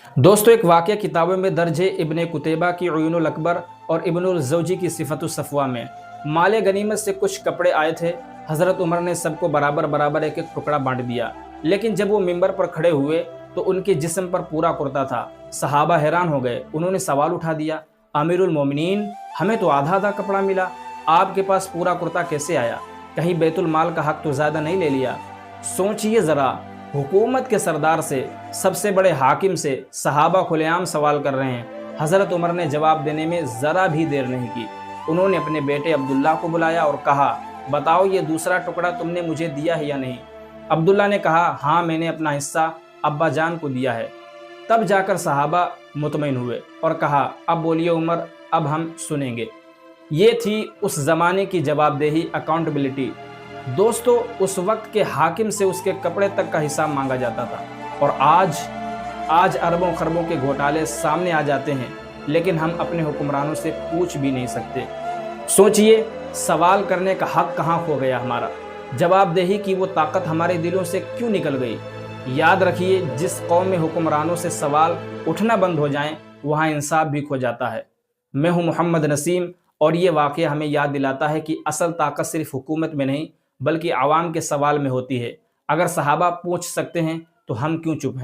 दोस्तों, एक वाक़या किताबों में दर्ज है। इब्न कुतैबा की उयूनुल अकबर और इब्नुल जौजी की सिफ़तुस सफ़वा में माले गनीमत से कुछ कपड़े आए थे। हज़रत उमर ने सबको बराबर बराबर एक एक टुकड़ा बांट दिया। लेकिन जब वो मिंबर पर खड़े हुए तो उनके जिस्म पर पूरा कुर्ता था। सहाबा हैरान हो गए। उन्होंने सवाल उठा दिया, अमीरुल मोमिनीन, हमें तो आधा आधा कपड़ा मिला, आपके पास पूरा कुर्ता कैसे आया? कहीं बैतुल माल का हक तो ज़्यादा नहीं ले लिया? सोचिए ज़रा, हुकूमत के सरदार से, सबसे बड़े हाकिम से सहाबा खुलेआम सवाल कर रहे हैं। हज़रत उमर ने जवाब देने में ज़रा भी देर नहीं की। उन्होंने अपने बेटे अब्दुल्ला को बुलाया और कहा, बताओ ये दूसरा टुकड़ा तुमने मुझे दिया है या नहीं? अब्दुल्ला ने कहा, हाँ, मैंने अपना हिस्सा अब्बा जान को दिया है। तब जाकर सहाबा मुतमईन हुए और कहा, अब बोलिए उमर, अब हम सुनेंगे। ये थी उस ज़माने की जवाबदेही, अकाउंटेबिलिटी। दोस्तों, उस वक्त के हाकिम से उसके कपड़े तक का हिसाब मांगा जाता था। और आज अरबों खरबों के घोटाले सामने आ जाते हैं, लेकिन हम अपने हुक्मरानों से पूछ भी नहीं सकते। सोचिए, सवाल करने का हक कहाँ खो गया हमारा? जवाबदेही की वो ताकत हमारे दिलों से क्यों निकल गई? याद रखिए, जिस कौम में हुक्मरानों से सवाल उठना बंद हो जाएं, वहाँ इंसाफ भी खो जाता है। मैं हूँ मोहम्मद नसीम, और ये वाक़या हमें याद दिलाता है कि असल ताकत सिर्फ हुकूमत में नहीं, बल्कि आवाम के सवाल में होती है। अगर सहाबा पूछ सकते हैं तो हम क्यों चुप हैं?